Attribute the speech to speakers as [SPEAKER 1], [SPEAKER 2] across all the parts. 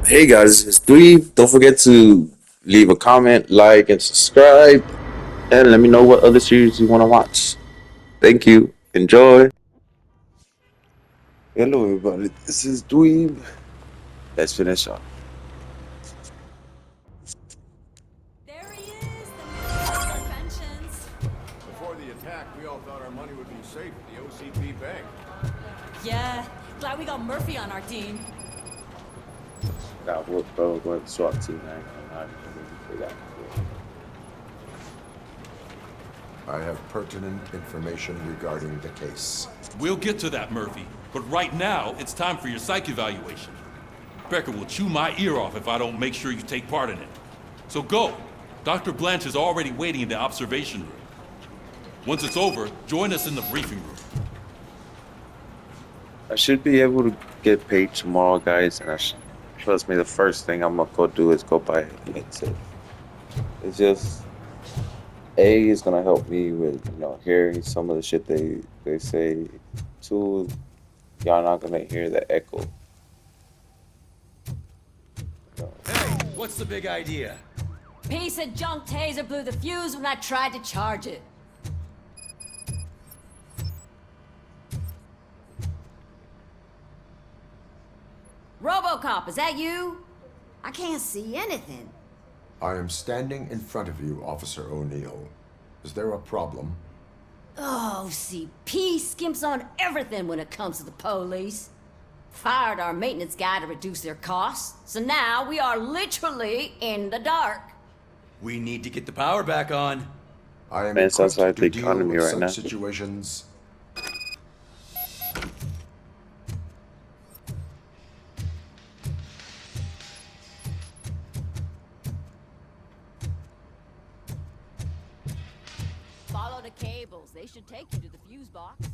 [SPEAKER 1] Hey guys, it's Dweeb. Don't forget to leave a comment, like, and subscribe, and let me know what other series you want to watch. Thank you. Enjoy. Hello, everybody. This is Dweeb. Let's finish up.
[SPEAKER 2] There he is, the man of all inventions.
[SPEAKER 3] Before the attack, we all thought our money would be safe at the OCP bank.
[SPEAKER 2] Yeah, glad we got Murphy on our team.
[SPEAKER 1] Got whooped, bro. Going to SWAT team. I ain't gonna lie. They got whooped.
[SPEAKER 4] I have pertinent information regarding the case.
[SPEAKER 5] We'll get to that, Murphy. But right now, it's time for your psych evaluation. Becker will chew my ear off if I don't make sure you take part in it. So go. Dr. Blanche is already waiting in the observation room. Once it's over, join us in the briefing room.
[SPEAKER 1] I should be able to get paid tomorrow, guys. And trust me, the first thing I'm gonna go do is go buy a headset. It's just is gonna help me with hearing some of the shit they say. Two, y'all not gonna hear the echo.
[SPEAKER 6] Hey, what's the big idea?
[SPEAKER 2] Piece of junk taser blew the fuse when I tried to charge it. Robocop, is that you? I can't see anything.
[SPEAKER 4] I am standing in front of you, Officer O'Neill. Is there a problem?
[SPEAKER 2] Oh, CP skimps on everything when it comes to the police. Fired our maintenance guy to reduce their costs, so now we are literally in the dark.
[SPEAKER 6] We need to get the power back on.
[SPEAKER 4] I am
[SPEAKER 1] Man, sounds
[SPEAKER 4] equipped
[SPEAKER 1] like
[SPEAKER 4] to
[SPEAKER 1] the
[SPEAKER 4] deal
[SPEAKER 1] economy
[SPEAKER 4] with
[SPEAKER 1] right
[SPEAKER 4] such
[SPEAKER 1] now.
[SPEAKER 4] situations.
[SPEAKER 2] Follow the cables. They should take you to the fuse box.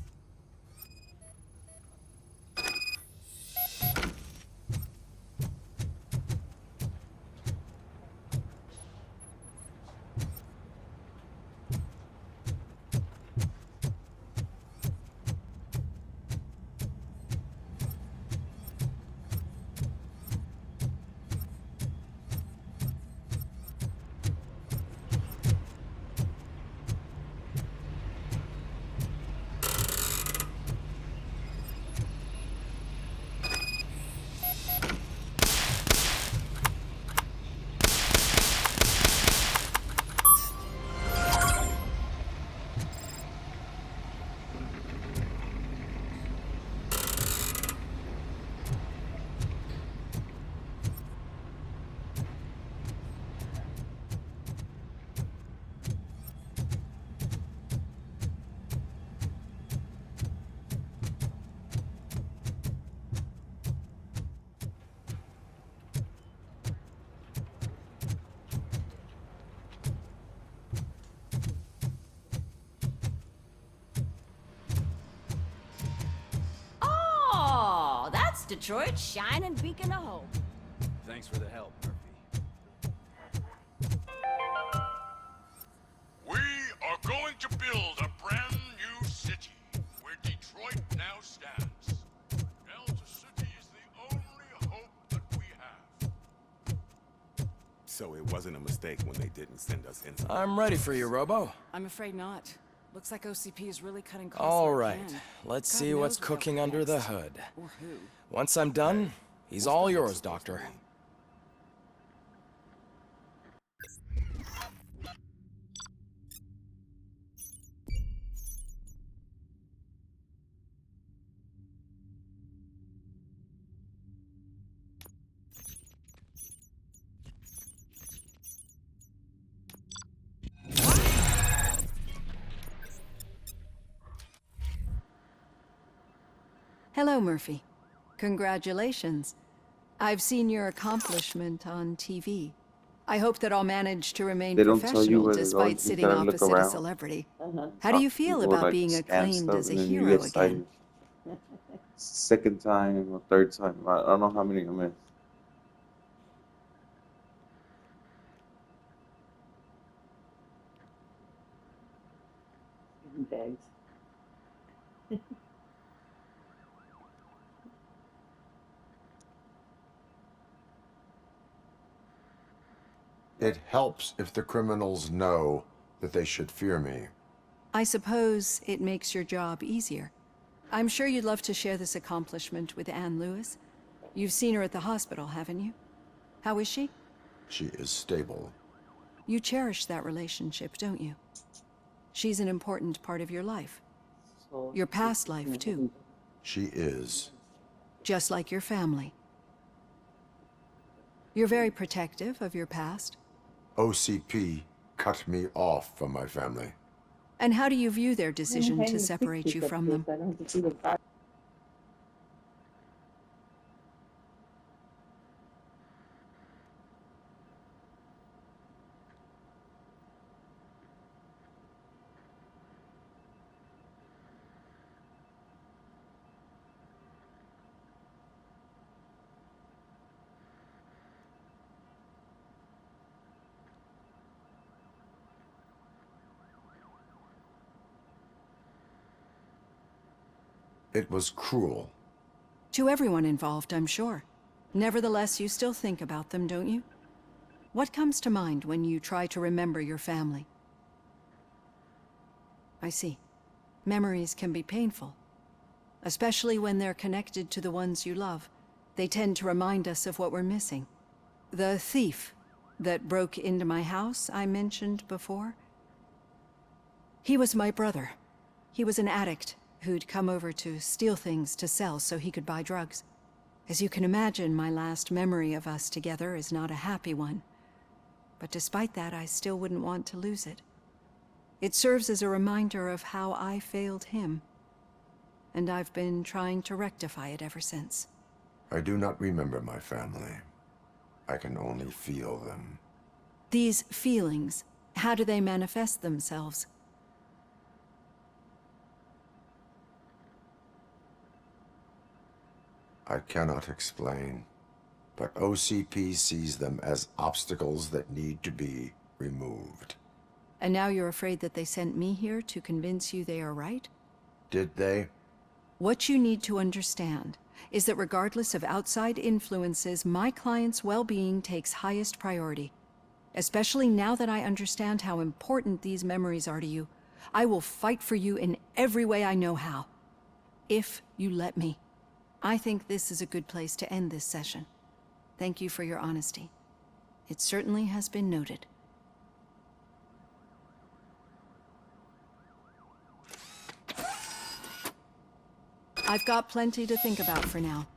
[SPEAKER 2] Oh, that's Detroit's shining beacon of hope.
[SPEAKER 6] Thanks for the help, Murphy.
[SPEAKER 7] We are going to build a brand new city where Detroit now stands. Delta City is the only hope that we have.
[SPEAKER 8] So it wasn't a mistake when they didn't send us inside.
[SPEAKER 9] I'm ready for you, Robo.
[SPEAKER 10] I'm afraid not. Looks like OCP is really cutting costs.
[SPEAKER 9] All
[SPEAKER 10] where it
[SPEAKER 9] right,
[SPEAKER 10] can.
[SPEAKER 9] let's
[SPEAKER 10] God
[SPEAKER 9] see
[SPEAKER 10] knows
[SPEAKER 9] what's
[SPEAKER 10] what they'll
[SPEAKER 9] cooking
[SPEAKER 10] put
[SPEAKER 9] under the
[SPEAKER 10] next.
[SPEAKER 9] hood.
[SPEAKER 10] Or who.
[SPEAKER 9] Once I'm done, he's all yours, Doctor.
[SPEAKER 10] Hello, Murphy. Congratulations. I've seen your accomplishment on TV. I hope that I'll manage to remain
[SPEAKER 1] They don't tell you
[SPEAKER 10] professional
[SPEAKER 1] where to go.
[SPEAKER 10] despite
[SPEAKER 1] You just
[SPEAKER 10] sitting
[SPEAKER 1] gotta look
[SPEAKER 10] opposite a
[SPEAKER 1] around.
[SPEAKER 10] celebrity.
[SPEAKER 1] Uh-huh.
[SPEAKER 10] How do you feel
[SPEAKER 1] People
[SPEAKER 10] about
[SPEAKER 1] like
[SPEAKER 10] being
[SPEAKER 1] scan
[SPEAKER 10] acclaimed
[SPEAKER 1] stuff
[SPEAKER 10] as a
[SPEAKER 1] and then you
[SPEAKER 10] hero
[SPEAKER 1] get
[SPEAKER 10] again?
[SPEAKER 1] cited second time or third time. I don't know how many I missed.
[SPEAKER 11] Bags.
[SPEAKER 4] It helps if the criminals know that they should fear me.
[SPEAKER 10] I suppose it makes your job easier. I'm sure you'd love to share this accomplishment with Anne Lewis. You've seen her at the hospital, haven't you? How is she?
[SPEAKER 4] She is stable.
[SPEAKER 10] You cherish that relationship, don't you? She's an important part of your life. Your past life, too.
[SPEAKER 4] She is.
[SPEAKER 10] Just like your family. You're very protective of your past.
[SPEAKER 4] OCP cut me off from my family.
[SPEAKER 10] And how do you view their decision to separate you from them?
[SPEAKER 4] It was cruel.
[SPEAKER 10] To everyone involved, I'm sure. Nevertheless, you still think about them, don't you? What comes to mind when you try to remember your family? I see. Memories can be painful. Especially when they're connected to the ones you love. They tend to remind us of what we're missing. The thief that broke into my house I mentioned before? He was my brother. He was an addict who'd come over to steal things to sell so he could buy drugs. As you can imagine, my last memory of us together is not a happy one. But despite that, I still wouldn't want to lose it. It serves as a reminder of how I failed him. And I've been trying to rectify it ever since.
[SPEAKER 4] I do not remember my family. I can only feel them.
[SPEAKER 10] These feelings, how do they manifest themselves?
[SPEAKER 4] I cannot explain, but OCP sees them as obstacles that need to be removed.
[SPEAKER 10] And now you're afraid that they sent me here to convince you they are right?
[SPEAKER 4] Did they?
[SPEAKER 10] What you need to understand is that regardless of outside influences, my client's well-being takes highest priority. Especially now that I understand how important these memories are to you, I will fight for you in every way I know how. If you let me. I think this is a good place to end this session. Thank you for your honesty. It certainly has been noted. I've got plenty to think about for now.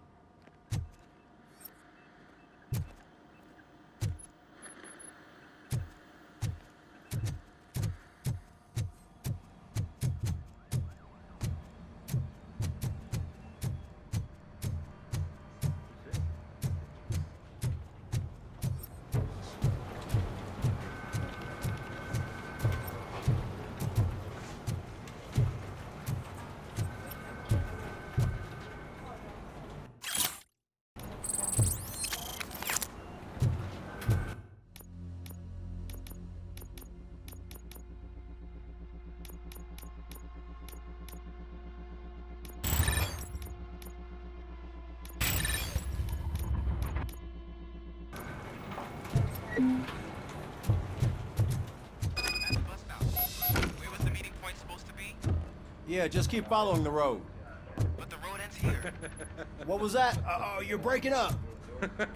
[SPEAKER 3] Yeah, just keep following the road.
[SPEAKER 11] But the road ends here.
[SPEAKER 3] What was that? Oh, you're breaking up.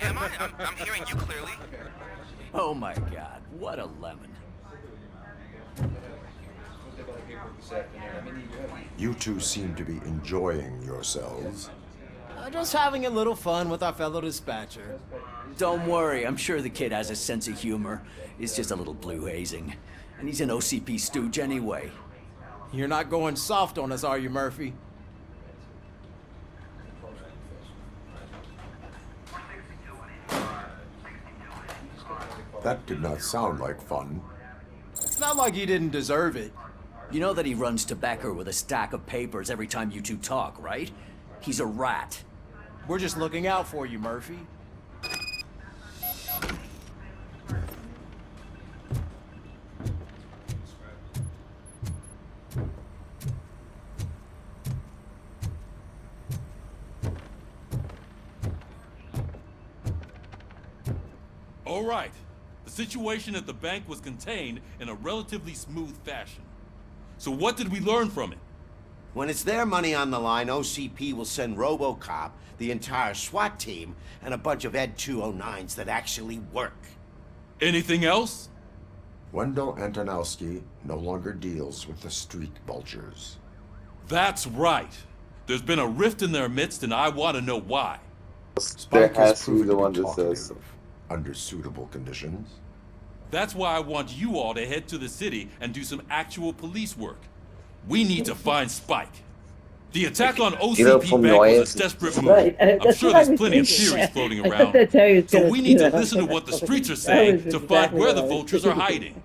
[SPEAKER 11] Am I? I'm hearing you clearly.
[SPEAKER 6] Oh my god, what a lemon.
[SPEAKER 4] You two seem to be enjoying yourselves.
[SPEAKER 3] Just having a little fun with our fellow dispatcher.
[SPEAKER 6] Don't worry, I'm sure the kid has a sense of humor. It's just a little blue hazing. And he's an OCP stooge anyway.
[SPEAKER 3] You're not going soft on us, are you, Murphy?
[SPEAKER 4] That did not sound like fun.
[SPEAKER 3] It's not like he didn't deserve it.
[SPEAKER 6] You know that he runs to Becker with a stack of papers every time you two talk, right? He's a rat.
[SPEAKER 3] We're just looking out for you, Murphy.
[SPEAKER 5] All right. The situation at the bank was contained in a relatively smooth fashion. So what did we learn from it?
[SPEAKER 12] When it's their money on the line, OCP will send RoboCop, the entire SWAT team, and a bunch of Ed 209s that actually work.
[SPEAKER 5] Anything else?
[SPEAKER 4] Wendell Antonowski no longer deals with the street vultures.
[SPEAKER 5] That's right. There's been a rift in their midst, and I want to know why.
[SPEAKER 1] There
[SPEAKER 4] Spike
[SPEAKER 1] has
[SPEAKER 4] has
[SPEAKER 1] to be
[SPEAKER 4] proven
[SPEAKER 1] the
[SPEAKER 4] to
[SPEAKER 1] one
[SPEAKER 4] be
[SPEAKER 1] that says
[SPEAKER 4] talkative under suitable conditions.
[SPEAKER 5] That's why I want you all to head to the city and do some actual police work. We need to find Spike. The attack on
[SPEAKER 1] Get up
[SPEAKER 5] OCP
[SPEAKER 1] from
[SPEAKER 5] Bank
[SPEAKER 1] your
[SPEAKER 5] was a
[SPEAKER 1] ass.
[SPEAKER 5] desperate move.
[SPEAKER 13] Right,
[SPEAKER 5] I'm
[SPEAKER 13] that's
[SPEAKER 5] sure
[SPEAKER 13] what I
[SPEAKER 5] there's
[SPEAKER 13] was
[SPEAKER 5] plenty of
[SPEAKER 13] thinking.
[SPEAKER 5] theories floating
[SPEAKER 13] I thought
[SPEAKER 5] around.
[SPEAKER 13] that's how he was
[SPEAKER 5] So
[SPEAKER 13] gonna
[SPEAKER 5] we need
[SPEAKER 13] do
[SPEAKER 5] to
[SPEAKER 13] it.
[SPEAKER 5] listen to what the streets are
[SPEAKER 13] That
[SPEAKER 5] saying
[SPEAKER 13] was
[SPEAKER 5] to find
[SPEAKER 13] exactly
[SPEAKER 5] where
[SPEAKER 13] what
[SPEAKER 5] the
[SPEAKER 13] I was
[SPEAKER 5] vultures are
[SPEAKER 13] thinking.
[SPEAKER 5] hiding.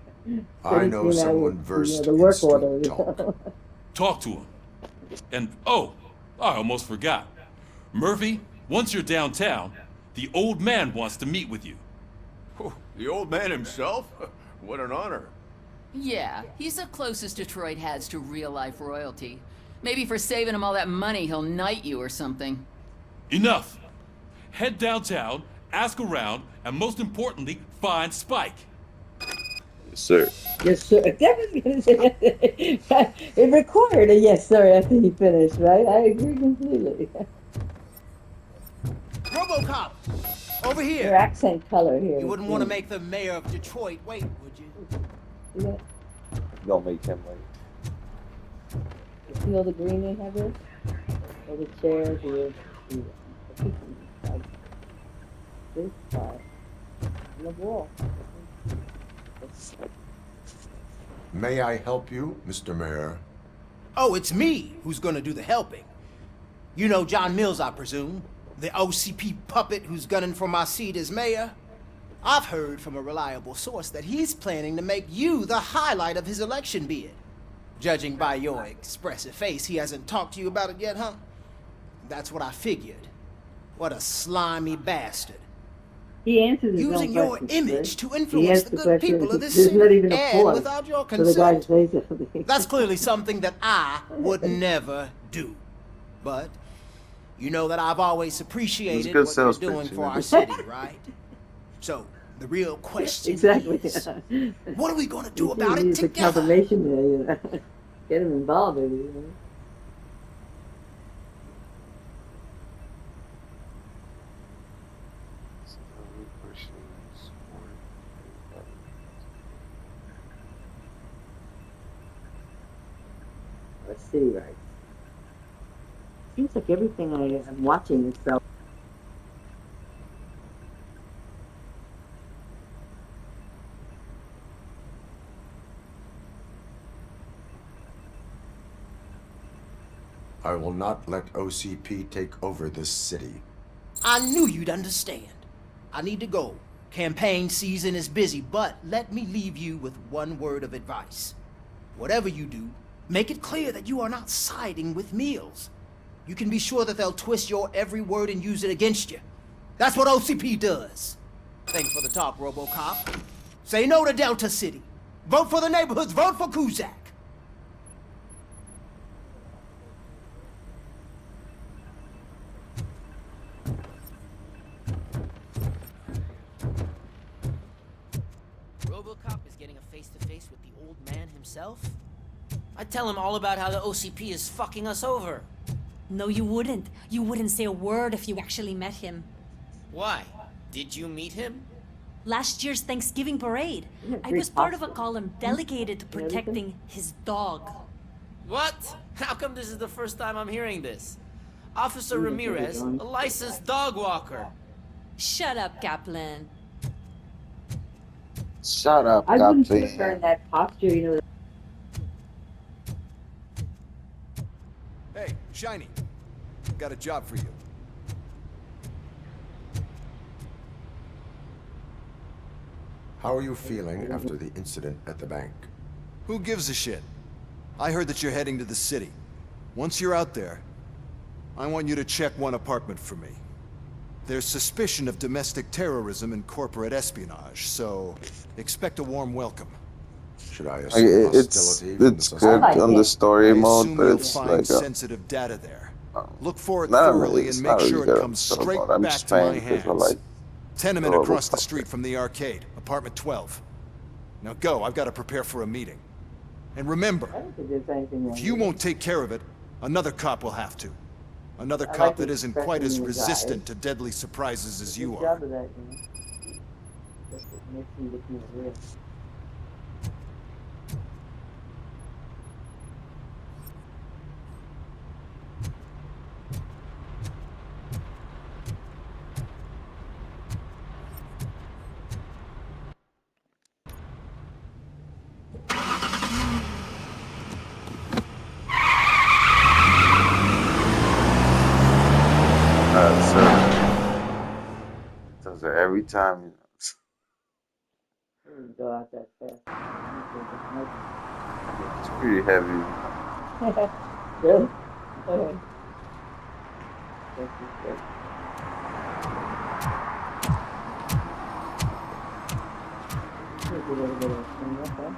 [SPEAKER 4] I know someone
[SPEAKER 13] The
[SPEAKER 4] versed in
[SPEAKER 13] work
[SPEAKER 4] street
[SPEAKER 13] order.
[SPEAKER 4] talk.
[SPEAKER 5] Talk to him. And, oh, I almost forgot. Murphy, once you're downtown, the old man wants to meet with you.
[SPEAKER 3] Oh, the old man himself? What an honor.
[SPEAKER 14] Yeah, he's the closest Detroit has to real-life royalty. Maybe for saving him all that money, he'll knight you or something.
[SPEAKER 5] Enough. Head downtown, ask around, and most importantly, find Spike.
[SPEAKER 1] Yes, sir.
[SPEAKER 13] Yes, sir. That was gonna say it required a yes, sir, after he finished, right? I agree completely.
[SPEAKER 6] RoboCop! Over
[SPEAKER 13] Your
[SPEAKER 6] here!
[SPEAKER 13] accent color here.
[SPEAKER 6] You wouldn't want to make the mayor of Detroit wait, would you?
[SPEAKER 13] Yeah.
[SPEAKER 1] Don't make him late.
[SPEAKER 13] You see all the green in here? All the chairs here. This side. On the wall.
[SPEAKER 4] May I help you, Mr. Mayor?
[SPEAKER 6] Oh, it's me who's gonna do the helping. You know John Mills, I presume? The OCP puppet who's gunning for my seat as mayor? I've heard from a reliable source that he's planning to make you the highlight of his election bid. Judging by your expressive face, he hasn't talked to you about it yet, huh? That's what I figured. What a slimy bastard.
[SPEAKER 13] He answers his
[SPEAKER 6] Using
[SPEAKER 13] own
[SPEAKER 6] your
[SPEAKER 13] questions,
[SPEAKER 6] image
[SPEAKER 13] right?
[SPEAKER 6] to
[SPEAKER 13] He
[SPEAKER 6] influence
[SPEAKER 13] asks
[SPEAKER 6] the
[SPEAKER 13] the
[SPEAKER 6] good
[SPEAKER 13] question,
[SPEAKER 6] people of this
[SPEAKER 13] there's
[SPEAKER 6] city,
[SPEAKER 13] not even a
[SPEAKER 6] and
[SPEAKER 13] pause
[SPEAKER 6] without your
[SPEAKER 13] for the guy to
[SPEAKER 6] consent.
[SPEAKER 13] say something.
[SPEAKER 6] That's clearly something that I would never do. But you know that I've always appreciated
[SPEAKER 1] good
[SPEAKER 6] what you're
[SPEAKER 1] sales
[SPEAKER 6] doing
[SPEAKER 1] pitch,
[SPEAKER 6] for
[SPEAKER 1] you know.
[SPEAKER 6] our city, right? So the real question
[SPEAKER 13] Exactly.
[SPEAKER 6] is, what are we gonna do
[SPEAKER 13] You
[SPEAKER 6] about it
[SPEAKER 13] use the
[SPEAKER 6] together?
[SPEAKER 13] confirmation there, you know. Get him involved, maybe, you know. Let's see, right. Seems like everything I'm watching is so.
[SPEAKER 4] I will not let OCP take over this city.
[SPEAKER 6] I knew you'd understand. I need to go. Campaign season is busy, but let me leave you with one word of advice. Whatever you do, make it clear that you are not siding with Mills. You can be sure that they'll twist your every word and use it against you. That's what OCP does. Thanks for the talk, RoboCop. Say no to Delta City. Vote for the neighborhoods. Vote for Kuzak.
[SPEAKER 15] RoboCop is getting a face-to-face with the old man himself? I'd tell him all about how the OCP is fucking us over.
[SPEAKER 16] No, you wouldn't. You wouldn't say a word if you actually met him.
[SPEAKER 15] Why? Did you meet him?
[SPEAKER 16] Last year's Thanksgiving parade, I
[SPEAKER 13] great
[SPEAKER 16] was part of a
[SPEAKER 13] posture.
[SPEAKER 16] column dedicated to protecting his dog.
[SPEAKER 15] What? How come this is the first time I'm hearing this? Officer
[SPEAKER 13] Mm,
[SPEAKER 15] Ramirez, a licensed dog walker.
[SPEAKER 16] Shut up, Kaplan.
[SPEAKER 1] Shut up,
[SPEAKER 13] I wouldn't put her
[SPEAKER 1] Captain.
[SPEAKER 13] in that posture, you know.
[SPEAKER 3] Hey, Shiny. Got a job for you.
[SPEAKER 4] How are you feeling after the incident at the bank?
[SPEAKER 17] Who gives a shit? I heard that you're heading to the city. Once you're out there, I want you to check one apartment for me. There's suspicion of domestic terrorism and corporate espionage, so expect a warm welcome.
[SPEAKER 4] Should I assume hostility from the
[SPEAKER 1] It's good
[SPEAKER 4] suspect?
[SPEAKER 1] on the story
[SPEAKER 17] I
[SPEAKER 1] mode,
[SPEAKER 17] assume
[SPEAKER 1] but
[SPEAKER 17] you'll
[SPEAKER 1] it's
[SPEAKER 17] find
[SPEAKER 1] like a,
[SPEAKER 17] sensitive data there. Look for it
[SPEAKER 1] not
[SPEAKER 17] thoroughly
[SPEAKER 1] really. It's
[SPEAKER 17] and
[SPEAKER 1] not
[SPEAKER 17] make
[SPEAKER 1] really
[SPEAKER 17] sure
[SPEAKER 1] good
[SPEAKER 17] it
[SPEAKER 1] on
[SPEAKER 17] comes
[SPEAKER 1] the story
[SPEAKER 17] straight
[SPEAKER 1] mode. I'm
[SPEAKER 17] back
[SPEAKER 1] just
[SPEAKER 17] to my
[SPEAKER 1] playing because I
[SPEAKER 17] hands.
[SPEAKER 1] like
[SPEAKER 17] Tenement
[SPEAKER 1] Oh,
[SPEAKER 17] across the street from the arcade, apartment 12. Now go, I've got to prepare for a meeting. And remember,
[SPEAKER 13] I don't think there's anything wrong
[SPEAKER 17] if you
[SPEAKER 13] with it.
[SPEAKER 17] won't take care of it, another cop will have to. Another
[SPEAKER 13] I
[SPEAKER 17] cop
[SPEAKER 13] like
[SPEAKER 17] that
[SPEAKER 13] the
[SPEAKER 17] isn't quite
[SPEAKER 13] expression
[SPEAKER 17] as
[SPEAKER 13] in his
[SPEAKER 17] resistant
[SPEAKER 13] eyes.
[SPEAKER 17] to deadly surprises as you
[SPEAKER 13] Good
[SPEAKER 17] are.
[SPEAKER 13] job of that, you know. Just it makes me look more real.
[SPEAKER 1] So every time,
[SPEAKER 13] Wouldn't go out that fast.
[SPEAKER 1] it's pretty heavy.
[SPEAKER 13] Really? Okay. That's just good. Here's a little bit of cleanup, huh?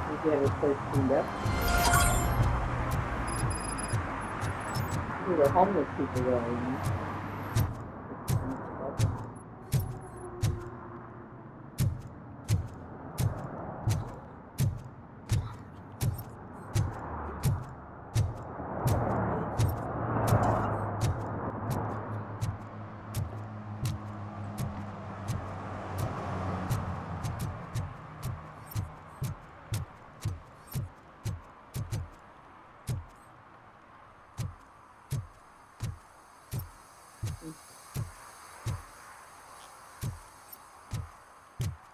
[SPEAKER 13] Think you have a place cleaned up? These are homeless people there, you know?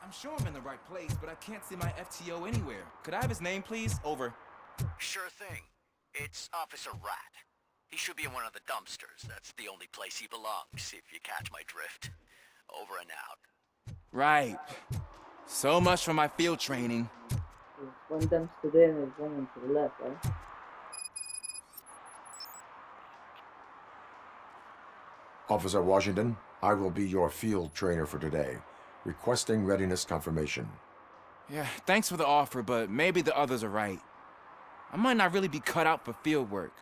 [SPEAKER 18] I'm sure I'm in the right place, but I can't see my FTO anywhere. Could I have his name, please? Over.
[SPEAKER 11] Sure thing. It's Officer Rat. He should be in one of the dumpsters. That's the only place he belongs, if you catch my drift. Over and out.
[SPEAKER 18] Right. So much for my field training.
[SPEAKER 13] There's one dumpster there and there's one to the left, right?
[SPEAKER 4] Officer Washington, I will be your field trainer for today. Requesting readiness confirmation.
[SPEAKER 18] Yeah, thanks for the offer, but maybe the others are right. I might not really be cut out for field work.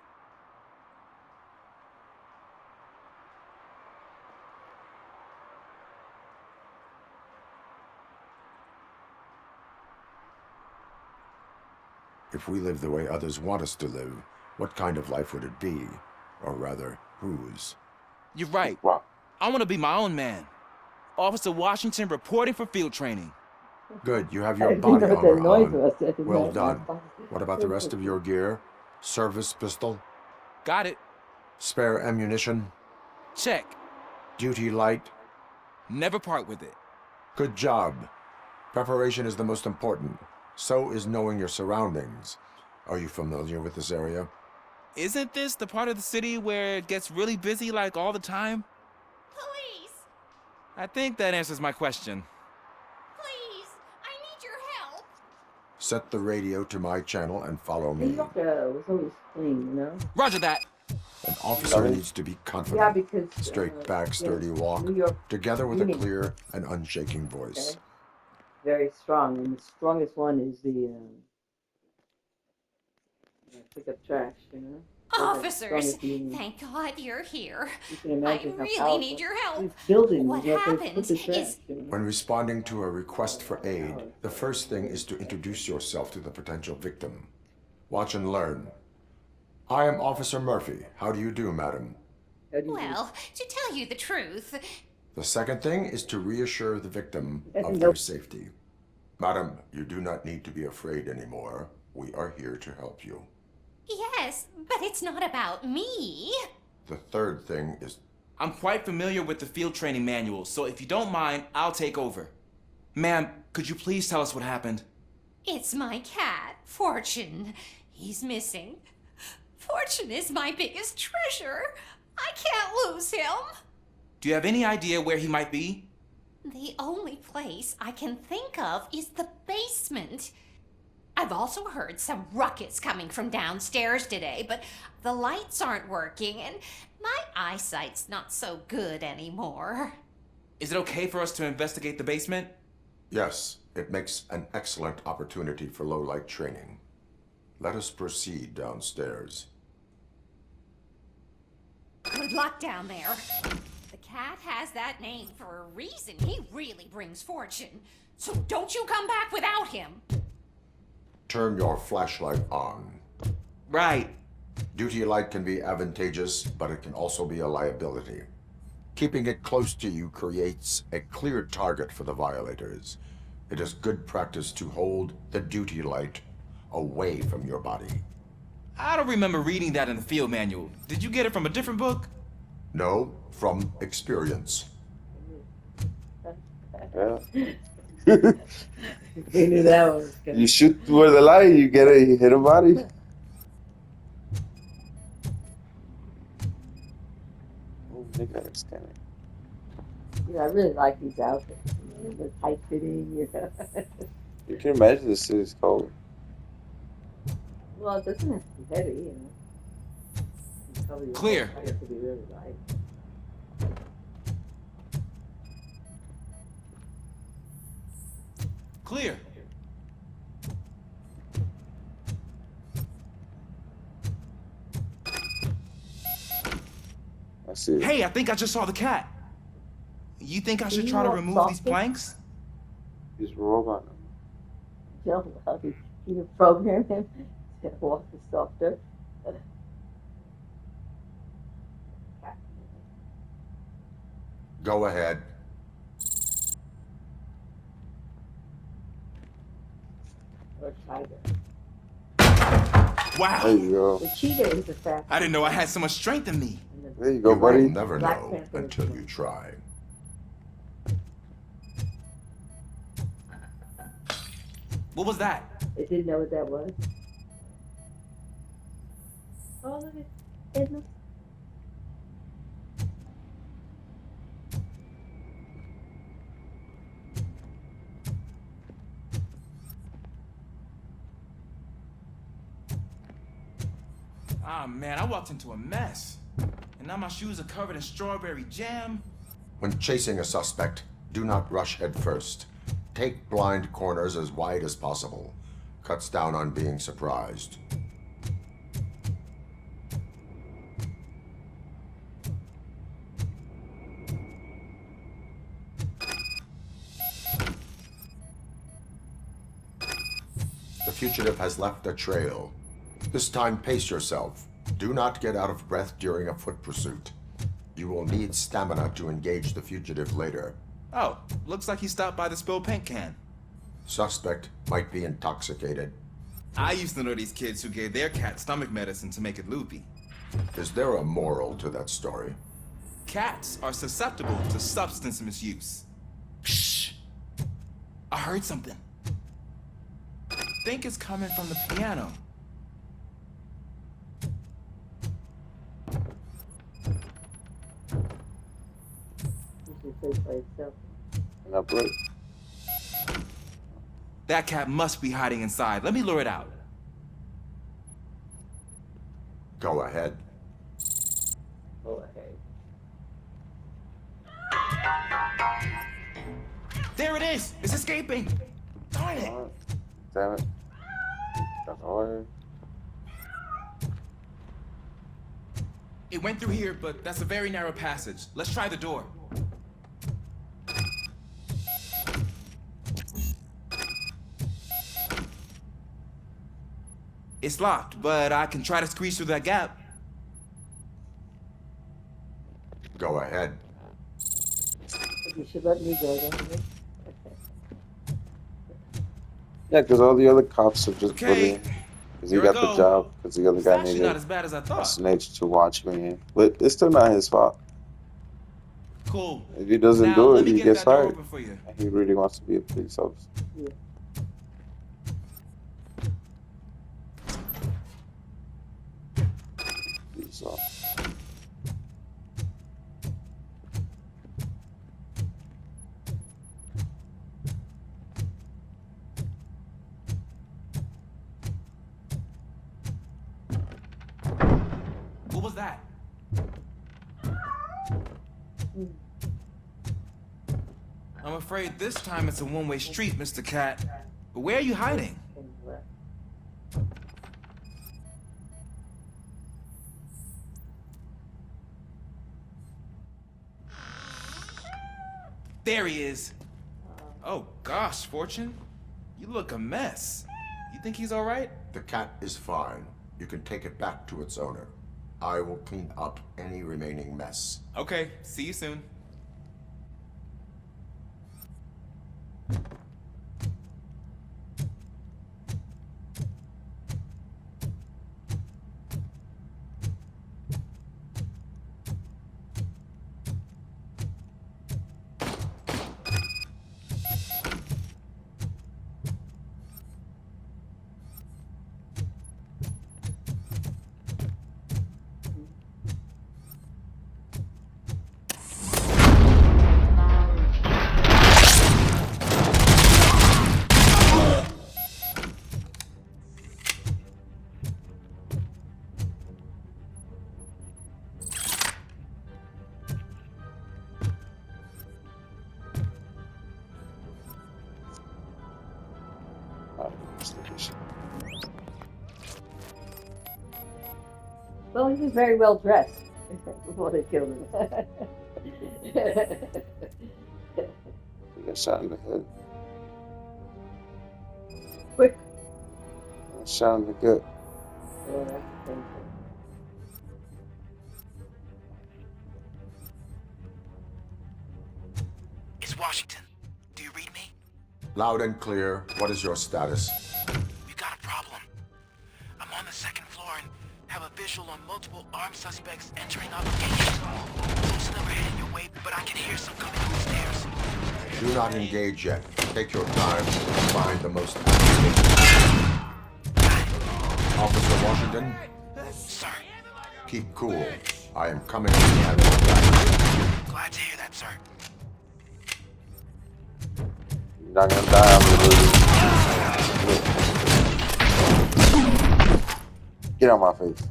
[SPEAKER 4] If we live the way others want us to live, what kind of life would it be? Or rather, whose?
[SPEAKER 18] You're right. I want to be my own man. Officer Washington reporting for field training.
[SPEAKER 4] Good, you have
[SPEAKER 13] I
[SPEAKER 4] your
[SPEAKER 13] didn't
[SPEAKER 4] body
[SPEAKER 13] know what that
[SPEAKER 4] armor
[SPEAKER 13] noise
[SPEAKER 4] on.
[SPEAKER 13] was. I didn't
[SPEAKER 4] Well
[SPEAKER 13] know
[SPEAKER 4] done.
[SPEAKER 13] that.
[SPEAKER 4] What about the rest of your gear? Service pistol?
[SPEAKER 18] Got it.
[SPEAKER 4] Spare ammunition?
[SPEAKER 18] Check.
[SPEAKER 4] Duty light?
[SPEAKER 18] Never part with it.
[SPEAKER 4] Good job. Preparation is the most important. So is knowing your surroundings. Are you familiar with this area?
[SPEAKER 18] Isn't this the part of the city where it gets really busy like all the time?
[SPEAKER 19] Police!
[SPEAKER 18] I think that answers my question.
[SPEAKER 19] Please! I need your help!
[SPEAKER 4] Set the radio to my channel and follow
[SPEAKER 13] New
[SPEAKER 4] me.
[SPEAKER 13] York was always clean, you know?
[SPEAKER 18] Roger that.
[SPEAKER 4] An officer needs to be confident.
[SPEAKER 13] Yeah, because...
[SPEAKER 4] Straight back, sturdy
[SPEAKER 13] yes,
[SPEAKER 4] walk,
[SPEAKER 13] New York
[SPEAKER 4] together with a
[SPEAKER 13] cleaning.
[SPEAKER 4] clear and unshaking voice.
[SPEAKER 13] Okay. Very strong, and the strongest one is the pick up trash, you know?
[SPEAKER 19] Officers, thank God you're here.
[SPEAKER 13] You can
[SPEAKER 19] I
[SPEAKER 13] imagine how
[SPEAKER 19] really
[SPEAKER 13] powerful
[SPEAKER 19] need your help.
[SPEAKER 13] these buildings,
[SPEAKER 19] What
[SPEAKER 13] you know, they put
[SPEAKER 19] happens
[SPEAKER 13] the trash,
[SPEAKER 19] is
[SPEAKER 13] you know?
[SPEAKER 4] When responding to a request for aid, the first thing is to introduce yourself to the potential victim. Watch and learn. I am Officer Murphy. How do you do, madam?
[SPEAKER 19] Well, to tell you the truth...
[SPEAKER 4] The second thing is to reassure the victim of their safety. Madam, you do not need to be afraid anymore. We are here to help you.
[SPEAKER 19] Yes, but it's not about me.
[SPEAKER 4] The third thing is...
[SPEAKER 18] I'm quite familiar with the field training manual, so if you don't mind, I'll take over. Ma'am, could you please tell us what happened?
[SPEAKER 19] It's my cat, Fortune. He's missing. Fortune is my biggest treasure. I can't lose him.
[SPEAKER 18] Do you have any idea where he might be?
[SPEAKER 19] The only place I can think of is the basement. I've also heard some ruckus coming from downstairs today, but the lights aren't working and my eyesight's not so good anymore.
[SPEAKER 18] Is it okay for us to investigate the basement?
[SPEAKER 4] Yes, it makes an excellent opportunity for low-light training. Let us proceed downstairs.
[SPEAKER 19] Good luck down there. The cat has that name for a reason. He really brings fortune. So don't you come back without him.
[SPEAKER 4] Turn your flashlight on.
[SPEAKER 18] Right.
[SPEAKER 4] Duty light can be advantageous, but it can also be a liability. Keeping it close to you creates a clear target for the violators. It is good practice to hold the duty light away from your body.
[SPEAKER 18] I don't remember reading that in the field manual. Did you get it from a different book?
[SPEAKER 4] No, from experience.
[SPEAKER 1] Yeah.
[SPEAKER 13] We knew that one was good.
[SPEAKER 1] You shoot where the light, you get it, you hit a body. Oh, they got it scanning.
[SPEAKER 13] Yeah, I really like these outfits. The tight fitting,
[SPEAKER 1] You can imagine the city's cold.
[SPEAKER 13] Well, it doesn't have to be heavy,
[SPEAKER 18] Clear.
[SPEAKER 13] It could be really light.
[SPEAKER 18] Clear.
[SPEAKER 1] I see it.
[SPEAKER 18] Hey, I think I just saw the cat. You think I should try to remove these planks?
[SPEAKER 1] He's a robot.
[SPEAKER 13] Well, you can program him to walk softer.
[SPEAKER 4] Go ahead.
[SPEAKER 13] Or tiger.
[SPEAKER 18] Wow.
[SPEAKER 1] There you go.
[SPEAKER 13] The cheetah is a fast.
[SPEAKER 18] I didn't know I had so much strength in me.
[SPEAKER 1] There you go,
[SPEAKER 4] You
[SPEAKER 1] buddy.
[SPEAKER 4] will never
[SPEAKER 13] Black
[SPEAKER 4] know
[SPEAKER 13] Panther.
[SPEAKER 4] until you try.
[SPEAKER 18] What was that?
[SPEAKER 13] It didn't know what that was. Oh, look at it.
[SPEAKER 18] Ah, man, I walked into a mess. And now my shoes are covered in strawberry jam.
[SPEAKER 4] When chasing a suspect, do not rush head first. Take blind corners as wide as possible. Cuts down on being surprised. The fugitive has left a trail. This time, pace yourself. Do not get out of breath during a foot pursuit. You will need stamina to engage the fugitive later.
[SPEAKER 18] Oh, looks like he stopped by the spilled paint can.
[SPEAKER 4] Suspect might be intoxicated.
[SPEAKER 18] I used to know these kids who gave their cat stomach medicine to make it loopy.
[SPEAKER 4] Is there a moral to that story?
[SPEAKER 18] Cats are susceptible to substance misuse. Shh! I heard something. I think it's coming from the piano.
[SPEAKER 1] And I break.
[SPEAKER 18] That cat must be hiding inside. Let me lure it out.
[SPEAKER 4] Go ahead.
[SPEAKER 13] Go ahead.
[SPEAKER 18] There it is! It's escaping! Darn it!
[SPEAKER 1] Damn it. That's all.
[SPEAKER 18] It went through here, but that's a very narrow passage. Let's try the door. It's locked, but I can try to squeeze through that gap.
[SPEAKER 4] Go ahead.
[SPEAKER 13] You should let me go then.
[SPEAKER 1] Yeah, because all the other cops are just
[SPEAKER 18] Okay.
[SPEAKER 1] bullying. Because he
[SPEAKER 18] Here I
[SPEAKER 1] got the
[SPEAKER 18] go.
[SPEAKER 1] job. Because the other
[SPEAKER 18] It's
[SPEAKER 1] guy
[SPEAKER 18] actually
[SPEAKER 1] needed
[SPEAKER 18] not as bad as I thought.
[SPEAKER 1] a snitch to watch me. But it's still not his fault.
[SPEAKER 18] Cool.
[SPEAKER 1] If he doesn't
[SPEAKER 18] Now,
[SPEAKER 1] do
[SPEAKER 18] let
[SPEAKER 1] it,
[SPEAKER 18] me
[SPEAKER 1] he
[SPEAKER 18] get
[SPEAKER 1] gets
[SPEAKER 18] that door
[SPEAKER 1] hired.
[SPEAKER 18] open for you.
[SPEAKER 1] And he really wants to be a police officer.
[SPEAKER 13] Yeah.
[SPEAKER 1] Police officer.
[SPEAKER 18] What was that? I'm afraid this time it's a one-way street, Mr. Cat. But where are you hiding? There he is. Oh gosh, Fortune. You look a mess. You think he's all right?
[SPEAKER 4] The cat is fine. You can take it back to its owner. I will clean up any remaining mess.
[SPEAKER 18] Okay, see you soon.
[SPEAKER 13] Well, he was very well dressed before they killed him.
[SPEAKER 1] He got shot in the head.
[SPEAKER 13] Quick.
[SPEAKER 1] Got shot in the gut.
[SPEAKER 13] Yeah, that's painful.
[SPEAKER 11] It's Washington. Do you read me?
[SPEAKER 4] Loud and clear. What is your status?
[SPEAKER 11] We got a problem. I'm on the second floor and have a visual on multiple armed suspects entering our location. Most of them are heading your way, but I can hear some coming up the stairs.
[SPEAKER 4] Do not engage yet. Take your time to find the most active. Officer Washington?
[SPEAKER 11] Sir.
[SPEAKER 4] Keep cool. I am coming to handle that.
[SPEAKER 11] Glad to hear that, sir.
[SPEAKER 1] You're not gonna die on me, dude. Get out my face.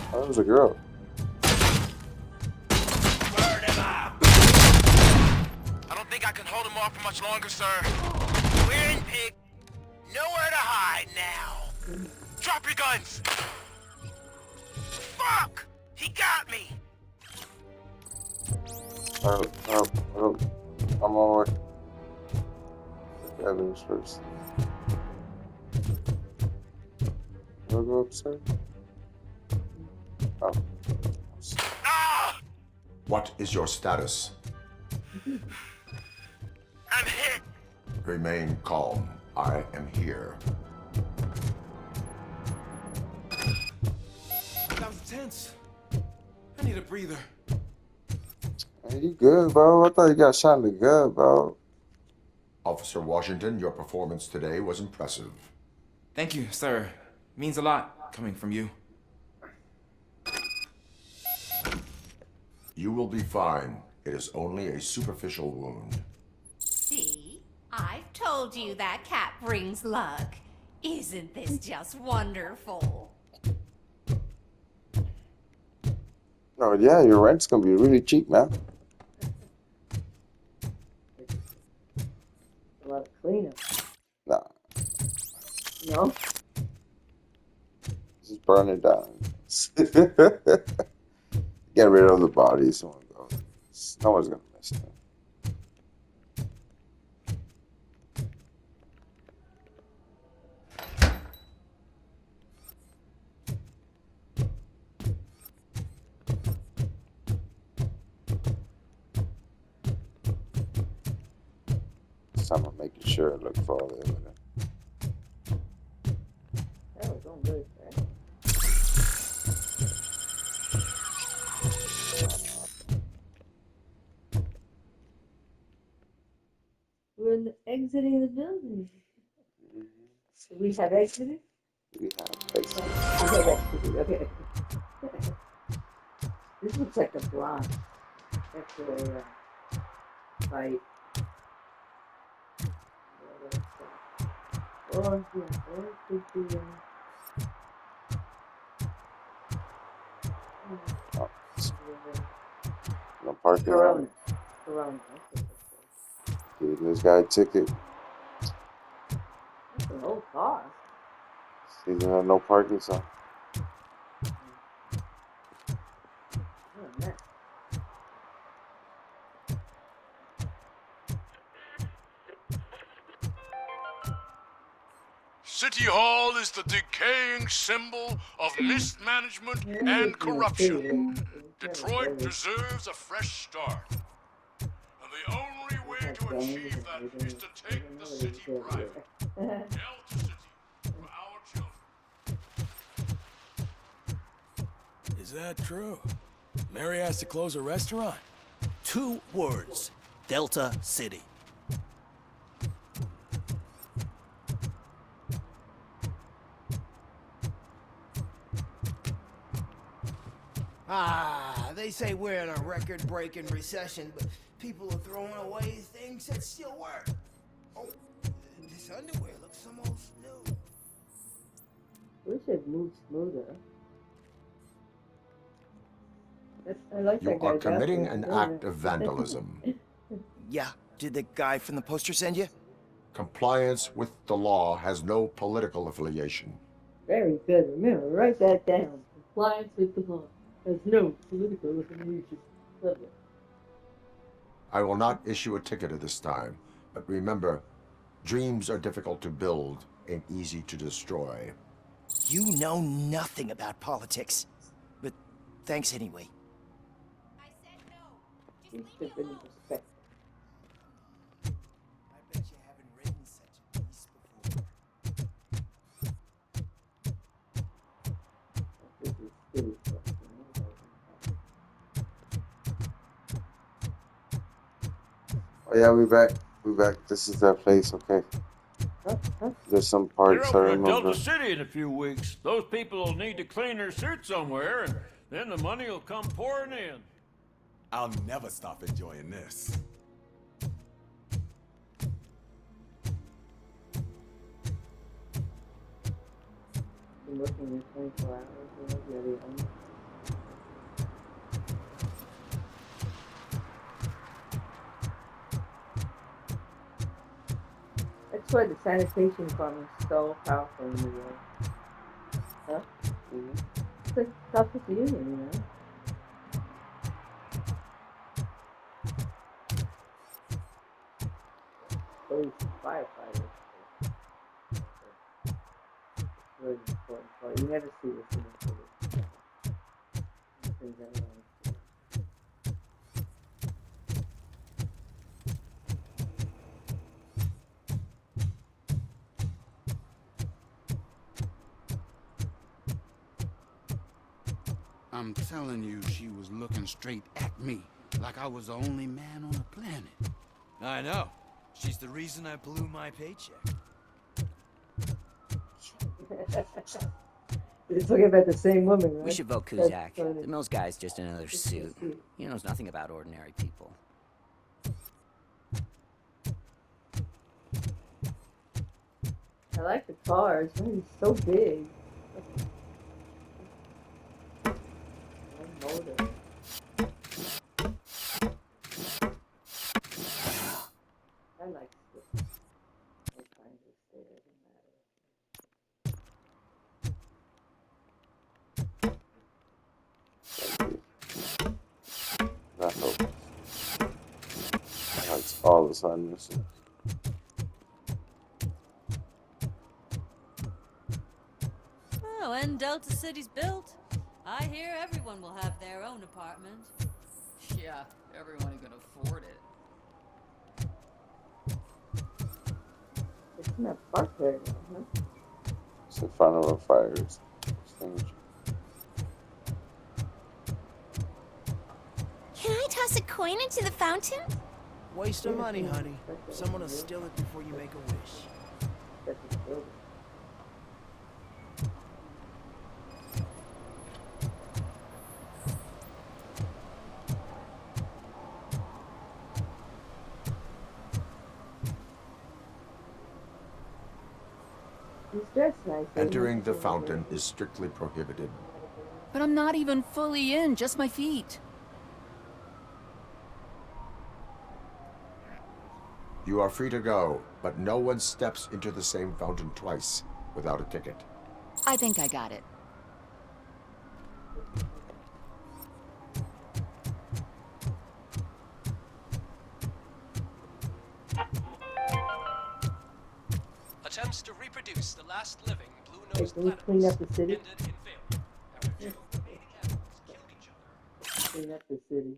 [SPEAKER 1] Oh, that was a girl.
[SPEAKER 11] I don't think I can hold him off for much longer, sir. We're in, pig. Nowhere to hide now. Drop your guns. Fuck! He got me.
[SPEAKER 1] I'm on my way. Evidence first. Wanna go upstairs? Oh.
[SPEAKER 4] What is your status?
[SPEAKER 11] I'm hit.
[SPEAKER 4] Remain calm. I am here.
[SPEAKER 18] That was tense. I need a breather.
[SPEAKER 1] Hey, you good, bro? I thought you got shot in the gut, bro.
[SPEAKER 4] Officer Washington, your performance today was impressive.
[SPEAKER 18] Thank you, sir. Means a lot coming from you.
[SPEAKER 4] You will be fine. It is only a superficial wound.
[SPEAKER 19] See? I've told you that cat brings luck. Isn't this just wonderful?
[SPEAKER 1] Oh yeah, your rent's gonna be really cheap, man.
[SPEAKER 13] A lot of cleanup.
[SPEAKER 1] Nah,
[SPEAKER 13] No?
[SPEAKER 1] just burn it down. Get rid of the bodies. No one's gonna miss them. So I'm making sure I look for all the evidence.
[SPEAKER 13] That was going good, right? We're exiting the building. So we have exited?
[SPEAKER 1] We have exited.
[SPEAKER 13] We have exited, okay. This looks like a block after a fight. Or yeah, or it could be
[SPEAKER 1] No parking lot.
[SPEAKER 13] Corona. Corona.
[SPEAKER 1] Giving this guy a ticket.
[SPEAKER 13] That's an old car.
[SPEAKER 1] He doesn't have no parking sign.
[SPEAKER 13] Oh, man.
[SPEAKER 7] City Hall is the decaying symbol of mismanagement and corruption. Detroit deserves a fresh start. And the only way to achieve that is to take the city private. Delta City for our children.
[SPEAKER 9] Is that true? Mary has to close a restaurant?
[SPEAKER 6] 2 words. Delta City. They say we're in a record-breaking recession, but people are throwing away things that still work. Oh, this underwear looks almost new.
[SPEAKER 13] Wish it moved smoother. I like
[SPEAKER 4] You
[SPEAKER 13] that
[SPEAKER 4] are
[SPEAKER 13] guy's
[SPEAKER 4] committing
[SPEAKER 13] outfit.
[SPEAKER 4] an act of vandalism.
[SPEAKER 6] Yeah, did the guy from the poster send you?
[SPEAKER 4] Compliance with the law has no political affiliation.
[SPEAKER 13] Very good. Remember, write that down. Compliance with the law. There's no political affiliation. Love it.
[SPEAKER 4] I will not issue a ticket at this time, but remember, dreams are difficult to build and easy to destroy.
[SPEAKER 6] You know nothing about politics, but thanks anyway.
[SPEAKER 13] He's been respect.
[SPEAKER 6] I bet you haven't written such a piece before.
[SPEAKER 1] Oh yeah, we back. We back. This is that place, okay? There's some
[SPEAKER 20] You're
[SPEAKER 1] parts I
[SPEAKER 20] opening
[SPEAKER 1] remember.
[SPEAKER 20] Delta City in a few weeks. Those people will need to clean their suit somewhere, and then the money will come pouring in.
[SPEAKER 8] I'll never stop enjoying this.
[SPEAKER 13] Been working in 24 hours. You're the only. That's why the sanitation department is so powerful in New York. Huh? It's the toughest union, you know? Police and firefighters. It's really important part. You never see this in the police. Things that are wrong.
[SPEAKER 21] I'm telling you, she was looking straight at me, like I was the only man on the planet.
[SPEAKER 22] I know. She's the reason I blew my paycheck.
[SPEAKER 13] You're talking about the same woman, right?
[SPEAKER 15] We should vote
[SPEAKER 13] That's
[SPEAKER 15] Kuzak.
[SPEAKER 13] funny.
[SPEAKER 15] The Mills guy's just another suit. He knows nothing about ordinary people.
[SPEAKER 13] I like the cars. It's so big. One motor. I like this. I find this there doesn't
[SPEAKER 1] That helps. That's all the sign missing.
[SPEAKER 23] Oh, when Delta City's built, I hear everyone will have their own apartment.
[SPEAKER 14] Yeah, everyone who can afford it.
[SPEAKER 13] It's not park very well, huh?
[SPEAKER 1] It's in front of a fire extinguisher.
[SPEAKER 24] Can I toss a coin into the fountain?
[SPEAKER 6] Waste of money, honey. Someone will steal it before you make a wish.
[SPEAKER 13] He's dressed nice.
[SPEAKER 4] Entering the fountain is strictly prohibited.
[SPEAKER 14] But I'm not even fully in, just my feet.
[SPEAKER 4] You are free to go, but no one steps into the same fountain twice without a ticket.
[SPEAKER 14] I think I got it.
[SPEAKER 2] Attempts to reproduce the last living
[SPEAKER 13] Hey,
[SPEAKER 2] blue-nosed
[SPEAKER 13] can we clean up the city?
[SPEAKER 2] ended in failure. After two remaining animals killed each other.
[SPEAKER 13] Clean up the city.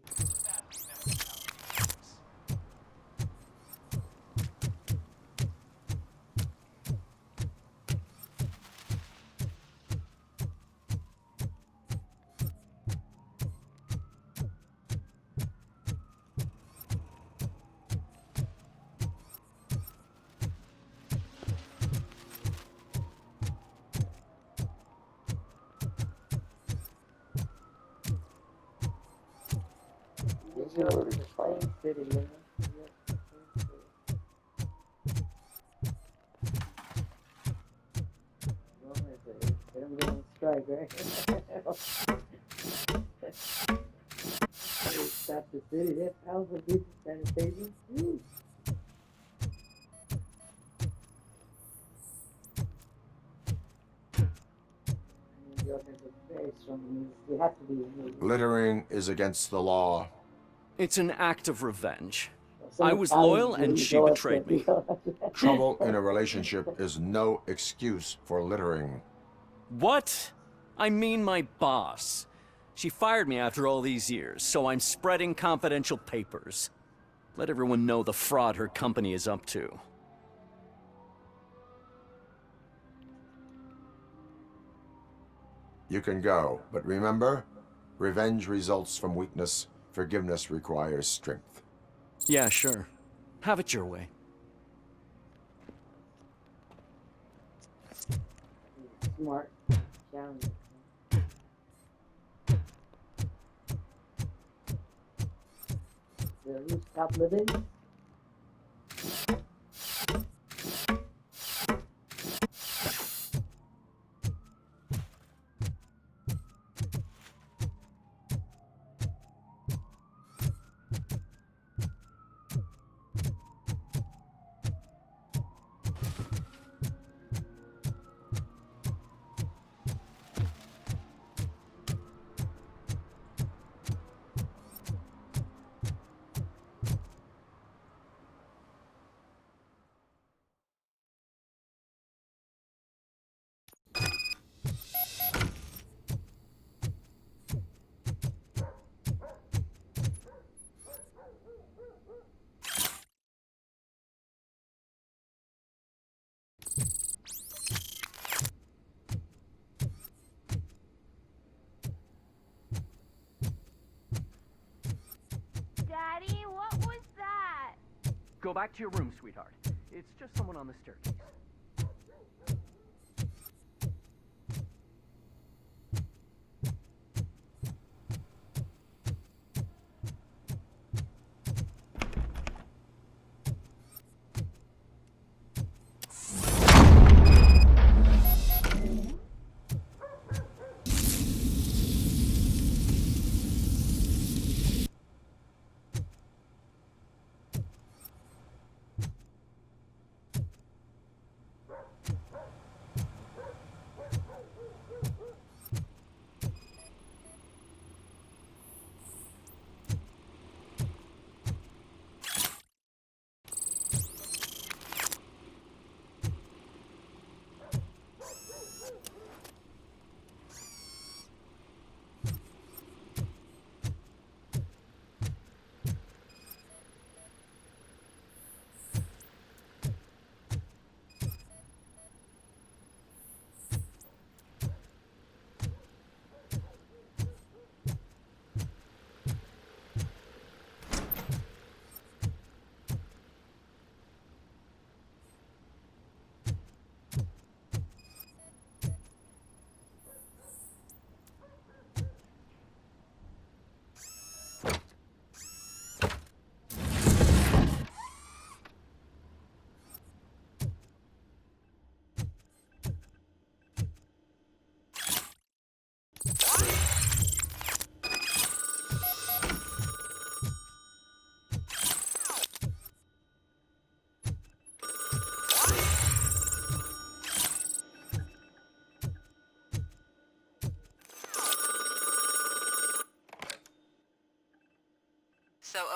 [SPEAKER 1] This is already fine.
[SPEAKER 13] City, man. Yep. Well, they don't go on strike, right? They stop the city. They're powerful people sanitation. Woo. New York has a very strong news. We have to be in New York.
[SPEAKER 4] Littering is against the law.
[SPEAKER 5] It's an act of revenge.
[SPEAKER 13] Some
[SPEAKER 5] I was
[SPEAKER 13] Italians
[SPEAKER 5] loyal and
[SPEAKER 13] really
[SPEAKER 5] she
[SPEAKER 13] go up
[SPEAKER 5] betrayed
[SPEAKER 13] there,
[SPEAKER 5] me.
[SPEAKER 4] Trouble in a relationship is no excuse for littering.
[SPEAKER 5] What? I mean my boss. She fired me after all these years, so I'm spreading confidential papers. Let everyone know the fraud her company is up to.
[SPEAKER 4] You can go, but remember, revenge results from weakness. Forgiveness requires strength.
[SPEAKER 5] Yeah, sure. Have it your way.
[SPEAKER 13] Smart. Challenge. Will you stop living?
[SPEAKER 10] Daddy, what was that?
[SPEAKER 5] Go back to your room, sweetheart. It's just someone on the staircase.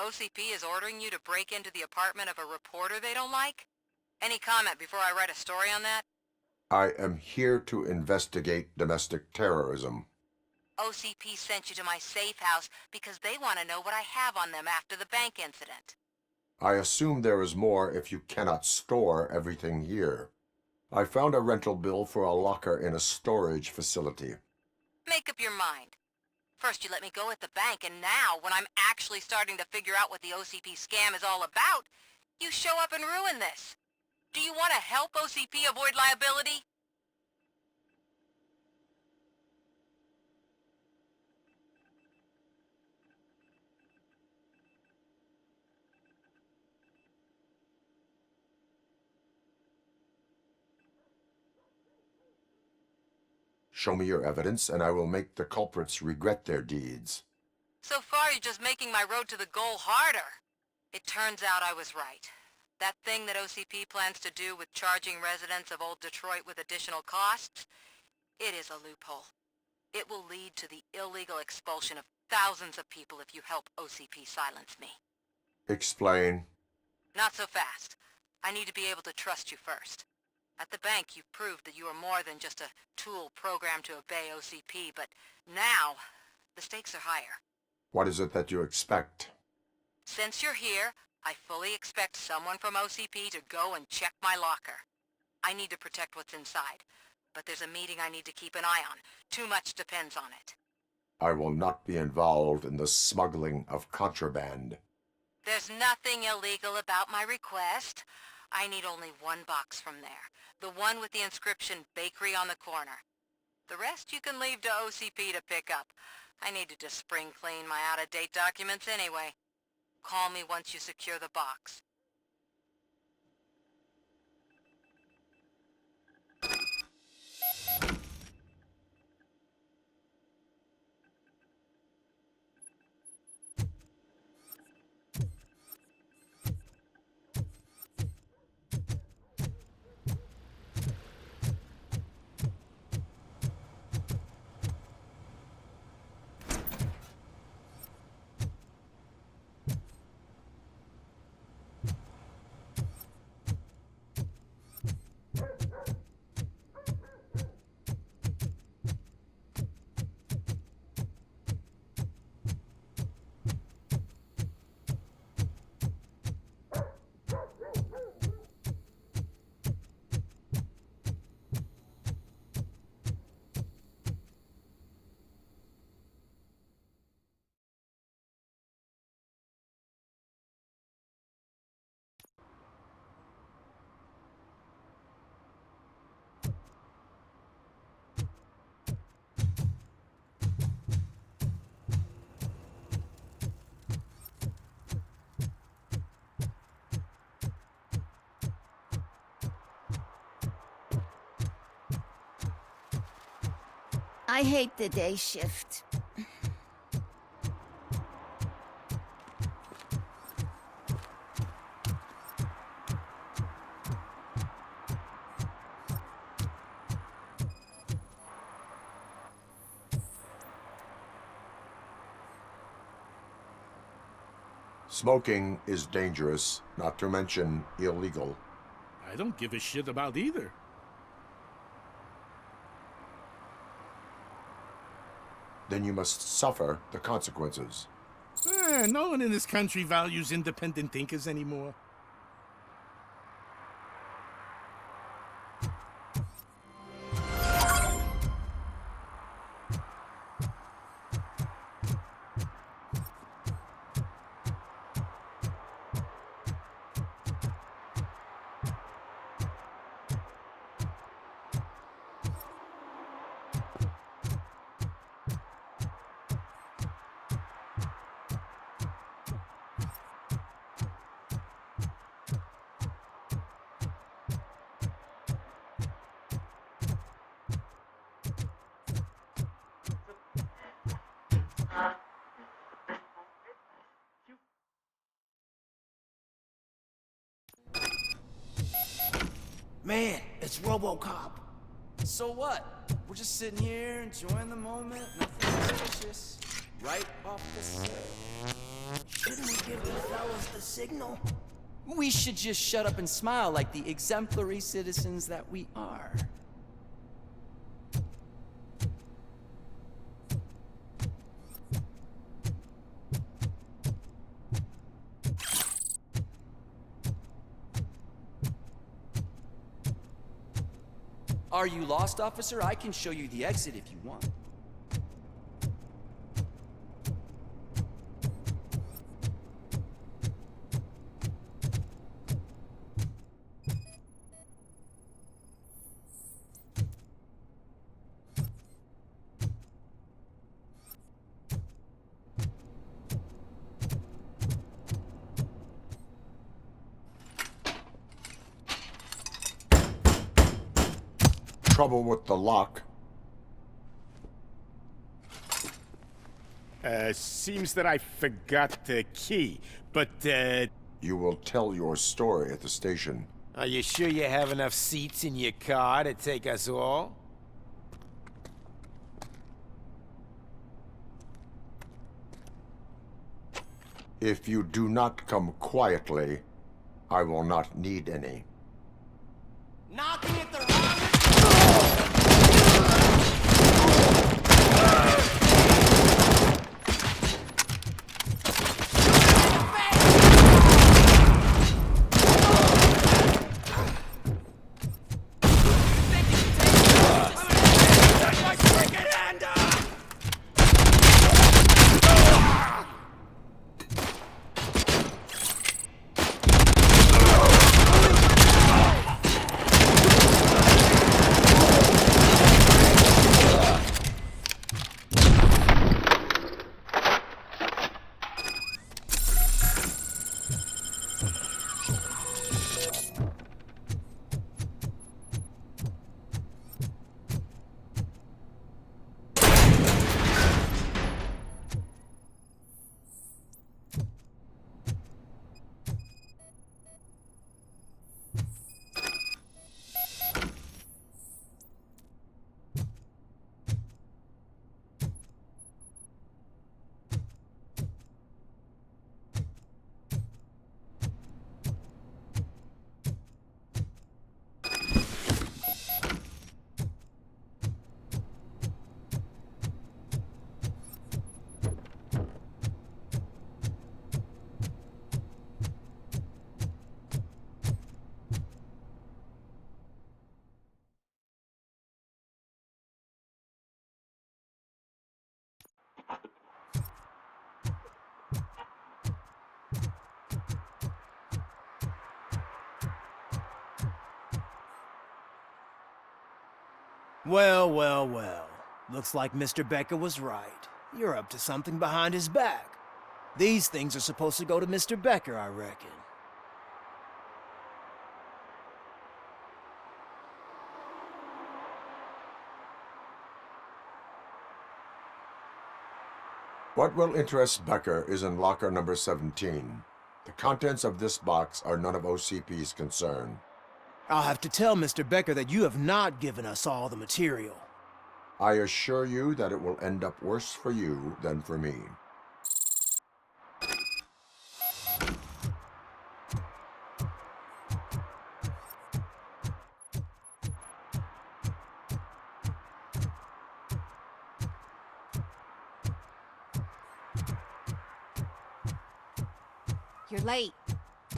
[SPEAKER 3] OCP is ordering you to break into the apartment of a reporter they don't like? Any comment before I write a story on that?
[SPEAKER 4] I am here to investigate domestic terrorism.
[SPEAKER 3] OCP sent you to my safe house because they want to know what I have on them after the bank incident.
[SPEAKER 4] I assume there is more if you cannot store everything here. I found a rental bill for a locker in a storage facility.
[SPEAKER 3] Make up your mind. First you let me go at the bank, and now, when I'm actually starting to figure out what the OCP scam is all about, you show up and ruin this. Do you want to help OCP avoid liability?
[SPEAKER 4] Show me your evidence, and I will make the culprits regret their deeds.
[SPEAKER 3] So far, you're just making my road to the goal harder. It turns out I was right. That thing that OCP plans to do with charging residents of Old Detroit with additional costs, it is a loophole. It will lead to the illegal expulsion of thousands of people if you help OCP silence me.
[SPEAKER 4] Explain.
[SPEAKER 3] Not so fast. I need to be able to trust you first. At the bank, you've proved that you are more than just a tool programmed to obey OCP, but now, the stakes are higher.
[SPEAKER 4] What is it that you expect?
[SPEAKER 3] Since you're here, I fully expect someone from OCP to go and check my locker. I need to protect what's inside, but there's a meeting I need to keep an eye on. Too much depends on it.
[SPEAKER 4] I will not be involved in the smuggling of contraband.
[SPEAKER 3] There's nothing illegal about my request. I need only one box from there. The one with the inscription Bakery on the corner. The rest you can leave to OCP to pick up. I need to just spring clean my out-of-date documents anyway. Call me once you secure the box.
[SPEAKER 24] I hate the day shift.
[SPEAKER 4] Smoking is dangerous, not to mention illegal.
[SPEAKER 12] I don't give a shit about either.
[SPEAKER 4] Then you must suffer the consequences.
[SPEAKER 12] No one in this country values independent thinkers anymore.
[SPEAKER 6] Man, it's RoboCop.
[SPEAKER 22] So what? We're just sitting here enjoying the moment, nothing suspicious. Right off the set.
[SPEAKER 6] Shouldn't we give these fellas the signal?
[SPEAKER 5] We should just shut up and smile like the exemplary citizens that we are. Are you lost, officer? I can show you the exit if you want.
[SPEAKER 4] Trouble with the lock.
[SPEAKER 12] Seems that I forgot the key, but,
[SPEAKER 4] You will tell your story at the station.
[SPEAKER 22] Are you sure you have enough seats in your car to take us all?
[SPEAKER 4] If you do not come quietly, I will not need any.
[SPEAKER 15] Knocking at the wrong...
[SPEAKER 6] Well, well, well. Looks like Mr. Becker was right. You're up to something behind his back. These things are supposed to go to Mr. Becker, I reckon.
[SPEAKER 4] What will interest Becker is in locker number 17. The contents of this box are none of OCP's concern.
[SPEAKER 6] I'll have to tell Mr. Becker that you have not given us all the material.
[SPEAKER 4] I assure you that it will end up worse for you than for me.
[SPEAKER 11] You're late.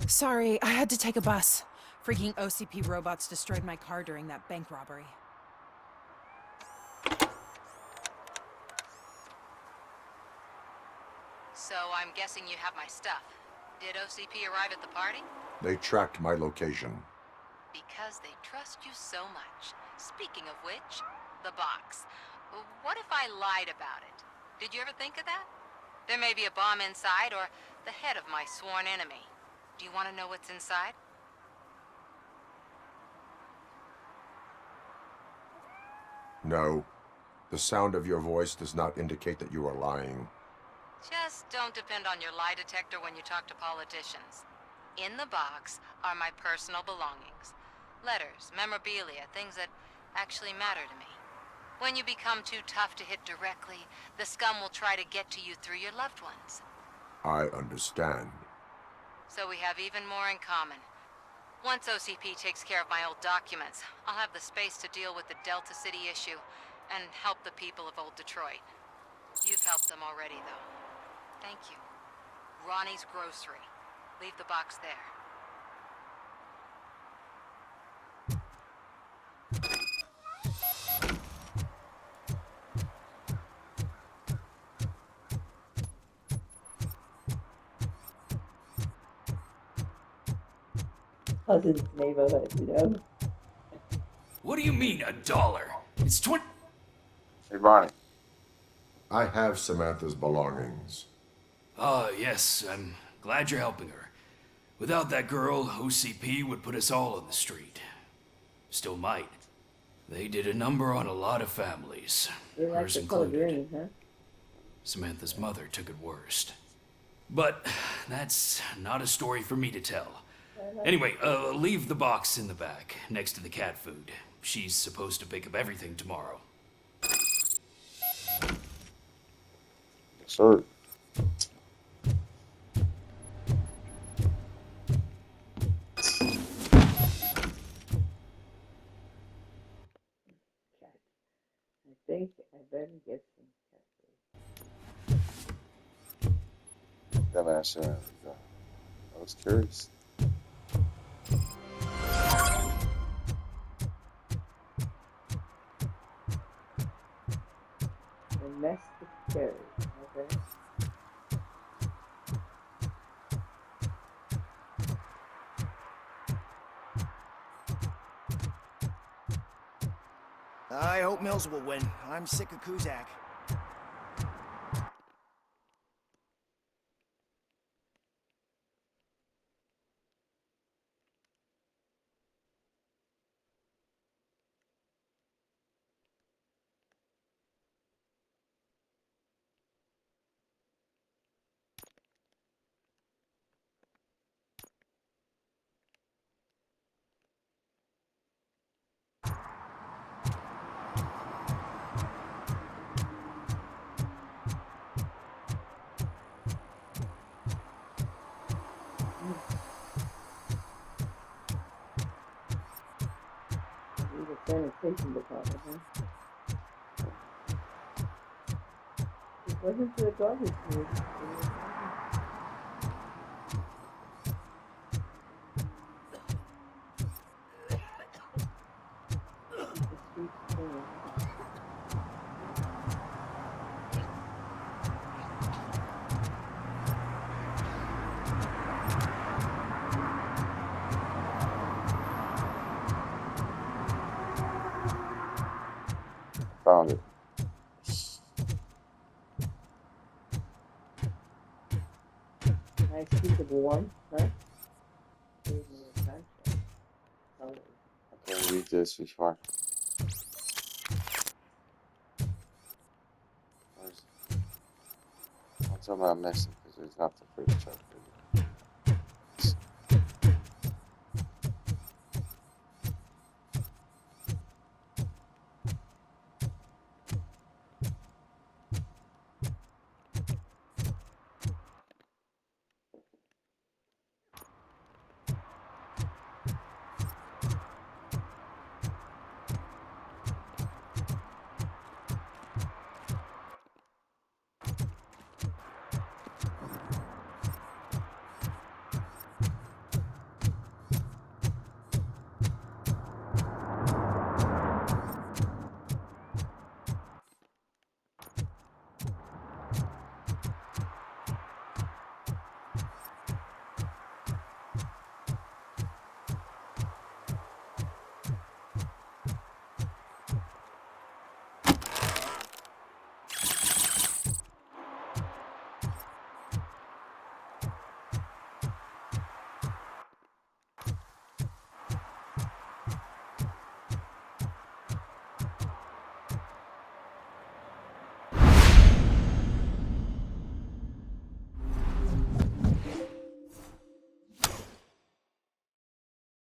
[SPEAKER 11] Sorry, I had to take a bus. Freaking OCP robots destroyed my car during that bank robbery.
[SPEAKER 3] So I'm guessing you have my stuff. Did OCP arrive at the party?
[SPEAKER 4] They tracked my location.
[SPEAKER 3] Because they trust you so much. Speaking of which, the box. What if I lied about it? Did you ever think of that? There may be a bomb inside or the head of my sworn enemy. Do you want to know what's inside?
[SPEAKER 4] No. The sound of your voice does not indicate that you are lying.
[SPEAKER 3] Just don't depend on your lie detector when you talk to politicians. In the box are my personal belongings. Letters, memorabilia, things that actually matter to me. When you become too tough to hit directly, the scum will try to get to you through your loved ones.
[SPEAKER 4] I understand.
[SPEAKER 3] So we have even more in common. Once OCP takes care of my old documents, I'll have the space to deal with the Delta City issue and help the people of Old Detroit. You've helped them already, though. Thank you. Ronnie's Grocery. Leave the box there.
[SPEAKER 13] Cousin's neighborhood, you know?
[SPEAKER 9] What do you mean, $1? It's 20.
[SPEAKER 1] Hey, Ronnie.
[SPEAKER 4] I have Samantha's belongings.
[SPEAKER 9] Ah, yes, I'm glad you're helping her. Without that girl, OCP would put us all on the street. Still might. They did a number on a lot of families,
[SPEAKER 13] You like
[SPEAKER 9] hers
[SPEAKER 13] the color
[SPEAKER 9] included.
[SPEAKER 13] green, huh?
[SPEAKER 9] Samantha's mother took it worst. But that's not a story for me to tell. Anyway, leave the box in the back, next to the cat food. She's supposed to pick up everything tomorrow.
[SPEAKER 1] Sure.
[SPEAKER 13] I think I better get some cat
[SPEAKER 1] That man should. I was curious.
[SPEAKER 13] food. Domestic cherry, okay?
[SPEAKER 16] I hope Mills will win. I'm sick of Kuzak.
[SPEAKER 13] Need a sanitation department, huh? It wasn't for the garbage can.
[SPEAKER 1] Found it.
[SPEAKER 13] Nice peaceable one, huh? Gave me a contract. Oh,
[SPEAKER 1] I can't read this before. What's am I missing? Because it's not the first chapter.